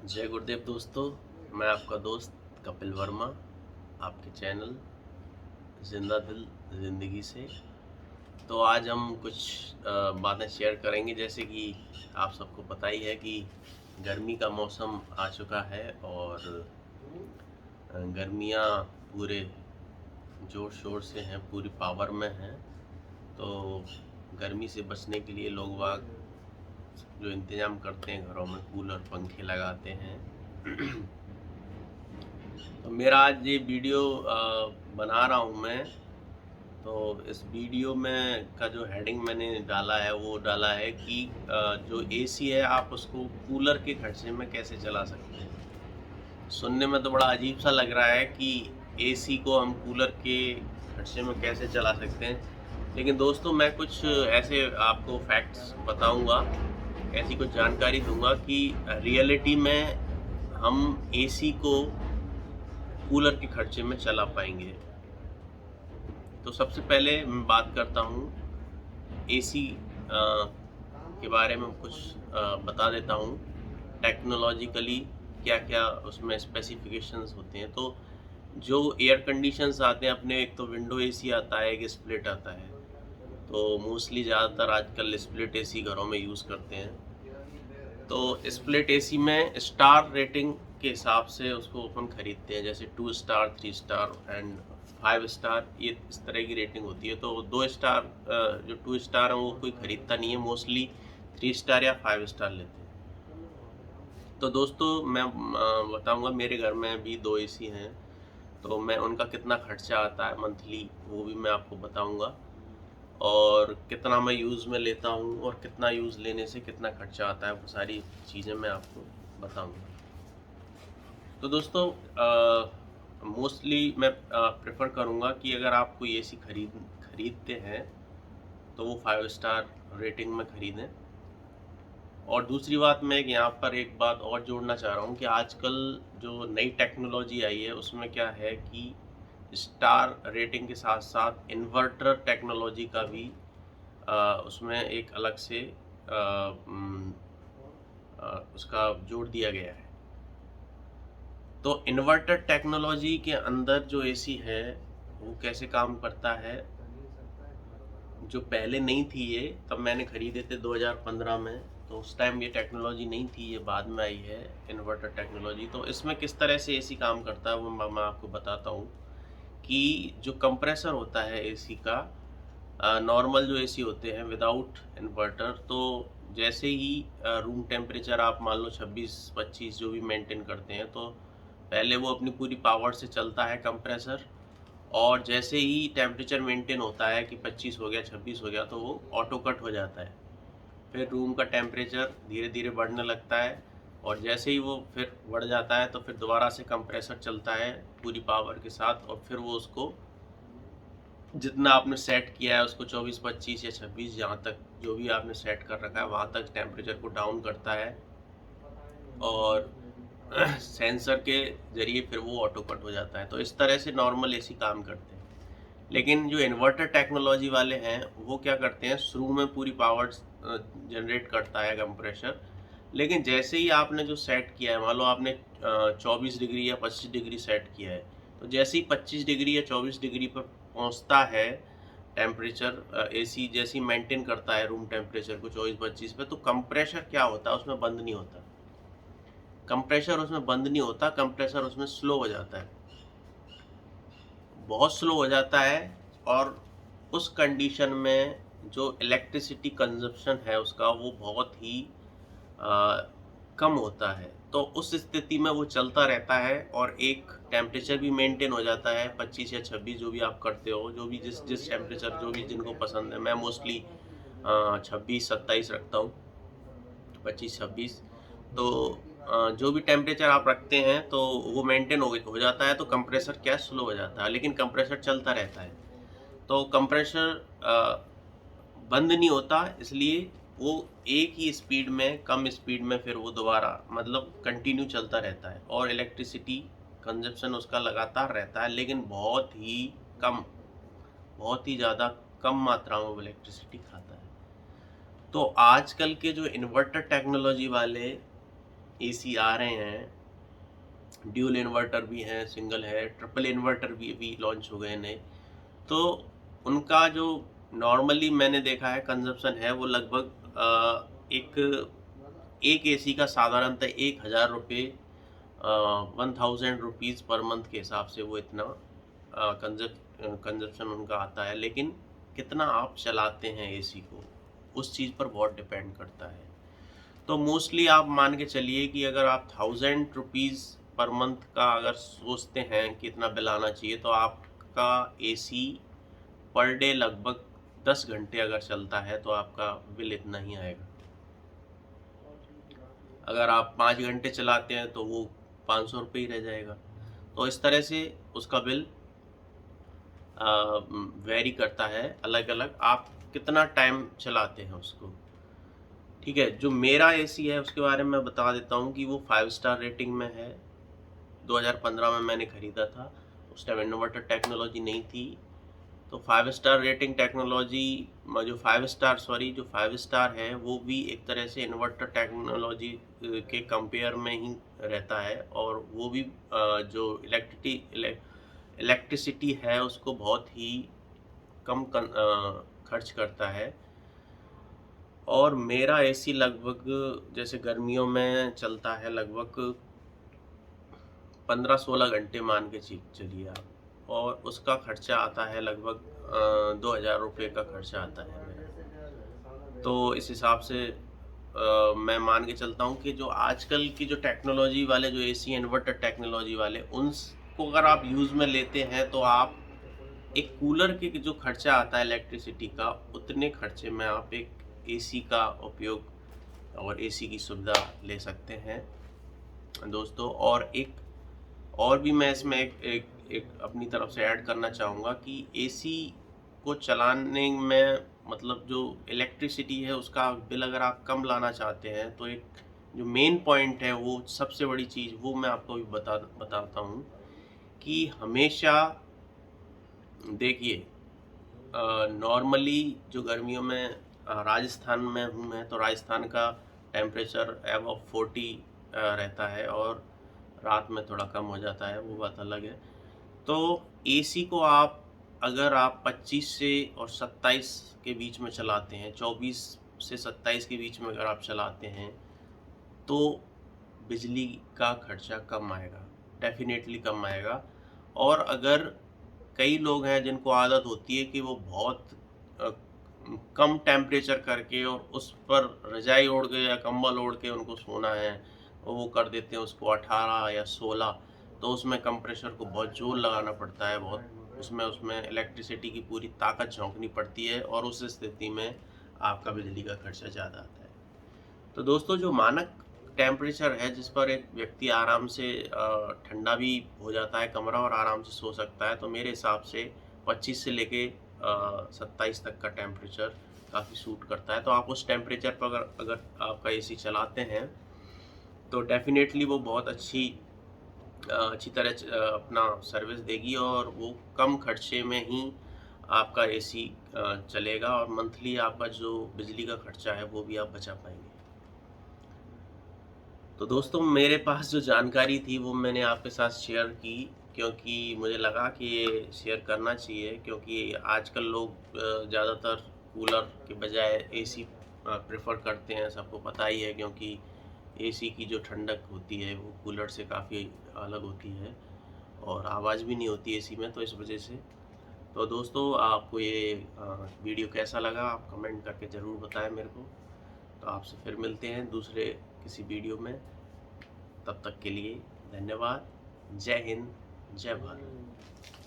जय गुरुदेव दोस्तों। मैं आपका दोस्त कपिल वर्मा, आपके चैनल जिंदा दिल ज़िंदगी से। तो आज हम कुछ बातें शेयर करेंगे। जैसे कि आप सबको पता ही है कि गर्मी का मौसम आ चुका है और गर्मियाँ पूरे जोर शोर से हैं, पूरी पावर में हैं। तो गर्मी से बचने के लिए लोग वाग जो इंतज़ाम करते हैं, घरों में कूलर पंखे लगाते हैं। तो मेरा आज ये वीडियो बना रहा हूँ मैं। तो इस वीडियो में का जो हेडिंग मैंने डाला है वो डाला है कि जो एसी है आप उसको कूलर के खर्चे में कैसे चला सकते हैं। सुनने में तो बड़ा अजीब सा लग रहा है कि एसी को हम कूलर के खर्चे में कैसे चला सकते हैं, लेकिन दोस्तों मैं कुछ ऐसे आपको फैक्ट्स बताऊंगा, ऐसी कुछ जानकारी दूंगा कि रियलिटी में हम एसी को कूलर के खर्चे में चला पाएंगे। तो सबसे पहले मैं बात करता हूँ एसी के बारे में, कुछ बता देता हूँ टेक्नोलॉजिकली क्या क्या उसमें स्पेसिफिकेशंस होते हैं। तो जो एयर कंडीशंस आते हैं अपने, एक तो विंडो एसी आता है, एक स्प्लिट आता है। तो मोस्टली ज़्यादातर आजकल स्प्लिट एसी घरों में यूज़ करते हैं। तो स्प्लिट एसी में स्टार रेटिंग के हिसाब से उसको अपन खरीदते हैं, जैसे 2 स्टार, 3 स्टार एंड 5 स्टार, ये इस तरह की रेटिंग होती है। तो 2 स्टार, जो 2 स्टार हैं वो कोई खरीदता नहीं है, मोस्टली 3 स्टार या 5 स्टार लेते हैं। तो दोस्तों मैं बताऊंगा, मेरे घर में भी 2 एसी हैं, तो मैं उनका कितना खर्चा आता है मंथली वो भी मैं आपको बताऊंगा, और कितना मैं यूज़ में लेता हूँ और कितना यूज़ लेने से कितना खर्चा आता है, वो सारी चीज़ें मैं आपको बताऊंगा। तो दोस्तों मोस्टली मैं प्रेफर करूँगा कि अगर आप कोई एसी खरीदते हैं तो वो 5 स्टार रेटिंग में खरीदें। और दूसरी बात, मैं यहाँ पर एक बात और जोड़ना चाह रहा हूँ कि आजकल जो नई टेक्नोलॉजी आई है उसमें क्या है कि स्टार रेटिंग के साथ साथ इन्वर्टर टेक्नोलॉजी का भी उसमें एक अलग से उसका जोड़ दिया गया है। तो इन्वर्टर टेक्नोलॉजी के अंदर जो एसी है वो कैसे काम करता है, जो पहले नहीं थी, ये तब मैंने खरीदे थे 2015 में, तो उस टाइम ये टेक्नोलॉजी नहीं थी, ये बाद में आई है इन्वर्टर टेक्नोलॉजी। तो इसमें किस तरह से एसी काम करता है वो मैं आपको बताता हूँ कि जो कंप्रेसर होता है एसी का, नॉर्मल जो एसी होते हैं विदाउट इन्वर्टर, तो जैसे ही रूम टेम्परेचर आप मान लो 26-25 जो भी मेंटेन करते हैं, तो पहले वो अपनी पूरी पावर से चलता है कंप्रेसर, और जैसे ही टेम्परेचर मेंटेन होता है कि 25 हो गया, 26 हो गया, तो वो ऑटो कट हो जाता है। फिर रूम का टेम्परेचर धीरे धीरे बढ़ने लगता है, और जैसे ही वो फिर बढ़ जाता है तो फिर दोबारा से कंप्रेसर चलता है पूरी पावर के साथ, और फिर वो उसको जितना आपने सेट किया है उसको 24, 25 या 26, जहाँ तक जो भी आपने सेट कर रखा है वहाँ तक टेम्परेचर को डाउन करता है, और सेंसर के ज़रिए फिर वो ऑटो कट हो जाता है। तो इस तरह से नॉर्मल एसी काम करते हैं। लेकिन जो इन्वर्टर टेक्नोलॉजी वाले हैं वो क्या करते हैं, शुरू में पूरी पावर जनरेट करता है कंप्रेसर, लेकिन जैसे ही आपने जो सेट किया है, मान लो आपने 24 डिग्री या 25 डिग्री सेट किया है, तो जैसे ही 25 डिग्री या 24 डिग्री पर पहुंचता है टेम्परेचर, एसी जैसे ही मेंटेन करता है रूम टेम्परेचर को 24-25 पे, तो कंप्रेसर क्या होता है उसमें बंद नहीं होता। कंप्रेसर उसमें बंद नहीं होता, कंप्रेसर उसमें स्लो हो जाता है, बहुत स्लो हो जाता है। और उस कंडीशन में जो इलेक्ट्रिसिटी कंजप्शन है उसका वो बहुत ही कम होता है। तो उस स्थिति में वो चलता रहता है और एक टेम्परेचर भी मेंटेन हो जाता है, 25 या 26 जो भी आप करते हो, जो भी जिस जिस टेम्परेचर जो भी जिनको पसंद है। मैं मोस्टली 26-27 रखता हूँ, 25-26। तो जो भी टेम्परेचर आप रखते हैं तो वो मेंटेन हो जाता है, तो कंप्रेसर क्या स्लो हो जाता है, लेकिन कंप्रेसर चलता रहता है। तो कंप्रेसर बंद नहीं होता, इसलिए वो एक ही स्पीड में, कम स्पीड में फिर वो दोबारा मतलब कंटिन्यू चलता रहता है, और इलेक्ट्रिसिटी कंजप्शन उसका लगातार रहता है, लेकिन कम बहुत ही ज़्यादा कम मात्रा में वो इलेक्ट्रिसिटी खाता है। तो आजकल के जो इन्वर्टर टेक्नोलॉजी वाले एसी आ रहे हैं, ड्यूल इन्वर्टर भी हैं, सिंगल है, ट्रिपल इन्वर्टर भी लॉन्च हो गए नए। तो उनका जो नॉर्मली मैंने देखा है कंजप्शन है वो लगभग एक एसी का साधारणतः 1000 रुपये 1000 रुपीज़ पर मंथ के हिसाब से वो इतना कंजप्शन उनका आता है। लेकिन कितना आप चलाते हैं एसी को, उस चीज़ पर बहुत डिपेंड करता है। तो मोस्टली आप मान के चलिए कि अगर आप 1000 रुपीज़ पर मंथ का अगर सोचते हैं कि इतना बिल आना चाहिए, तो आपका एसी पर डे लगभग 10 घंटे अगर चलता है तो आपका बिल इतना ही आएगा। अगर आप 5 घंटे चलाते हैं तो वो 500 रुपये ही रह जाएगा। तो इस तरह से उसका बिल वेरी करता है, अलग-अलग आप कितना टाइम चलाते हैं उसको। ठीक है, जो मेरा एसी है उसके बारे में मैं बता देता हूँ कि वो 5 स्टार रेटिंग में है। 2015 में मैंने खरीदा था, उस टाइम इन्वर्टर टेक्नोलॉजी नहीं थी। तो 5 स्टार रेटिंग टेक्नोलॉजी जो 5 स्टार है वो भी एक तरह से इन्वर्टर टेक्नोलॉजी के कंपेयर में ही रहता है, और वो भी जो इलेक्ट्रिसिटी है उसको बहुत ही कम खर्च करता है। और मेरा एसी लगभग जैसे गर्मियों में चलता है लगभग 15-16 घंटे मान के चलिए आप, और उसका खर्चा आता है लगभग 2000 रुपये का खर्चा आता है मेरा। तो इस हिसाब से मैं मान के चलता हूँ कि जो आजकल की जो टेक्नोलॉजी वाले जो एसी इन्वर्टर टेक्नोलॉजी वाले उनको अगर आप यूज़ में लेते हैं तो आप एक कूलर के जो खर्चा आता है इलेक्ट्रिसिटी का, उतने खर्चे में आप एक एसी का उपयोग और एसी की सुविधा ले सकते हैं दोस्तों। और भी मैं इसमें एक अपनी तरफ से ऐड करना चाहूँगा कि एसी को चलाने में मतलब जो इलेक्ट्रिसिटी है उसका बिल अगर आप कम लाना चाहते हैं तो एक जो मेन पॉइंट है वो सबसे बड़ी चीज़ वो मैं आपको भी बताता हूँ कि हमेशा देखिए, नॉर्मली जो गर्मियों में राजस्थान में हूँ मैं, तो राजस्थान का टेम्परेचर अबव 40 रहता है और रात में थोड़ा कम हो जाता है, वो बात अलग है। तो एसी को अगर आप 25 से और 27 के बीच में चलाते हैं, 24 से 27 के बीच में अगर आप चलाते हैं, तो बिजली का खर्चा कम आएगा, डेफ़िनेटली कम आएगा। और अगर कई लोग हैं जिनको आदत होती है कि वो बहुत अ, कम टेम्परेचर करके और उस पर रज़ाई ओढ़ के या कंबल ओढ़ के उनको सोना है, और वो कर देते हैं उसको 18 या 16, तो उसमें कंप्रेसर को बहुत ज़ोर लगाना पड़ता है, बहुत उसमें इलेक्ट्रिसिटी की पूरी ताकत झोंकनी पड़ती है, और उस स्थिति में आपका बिजली का खर्चा ज़्यादा आता है। तो दोस्तों, जो मानक टेम्परेचर है जिस पर एक व्यक्ति आराम से ठंडा भी हो जाता है कमरा और आराम से सो सकता है, तो मेरे हिसाब से 25 से लेके 27 तक का टेम्परेचर काफ़ी सूट करता है। तो आप उस टेम्परेचर पर अगर आपका एसी चलाते हैं तो डेफ़िनेटली वो बहुत अच्छी तरह अपना सर्विस देगी, और वो कम खर्चे में ही आपका एसी चलेगा, और मंथली आपका जो बिजली का खर्चा है वो भी आप बचा पाएंगे। तो दोस्तों, मेरे पास जो जानकारी थी वो मैंने आपके साथ शेयर की, क्योंकि मुझे लगा कि ये शेयर करना चाहिए, क्योंकि आजकल लोग ज़्यादातर कूलर के बजाय एसी प्रेफर करते हैं, सबको पता ही है, क्योंकि एसी की जो ठंडक होती है वो कूलर से काफ़ी अलग होती है, और आवाज़ भी नहीं होती एसी में, तो इस वजह से। तो दोस्तों, आपको ये वीडियो कैसा लगा आप कमेंट करके ज़रूर बताएं मेरे को। तो आपसे फिर मिलते हैं दूसरे किसी वीडियो में, तब तक के लिए धन्यवाद। जय हिंद, जय भारत।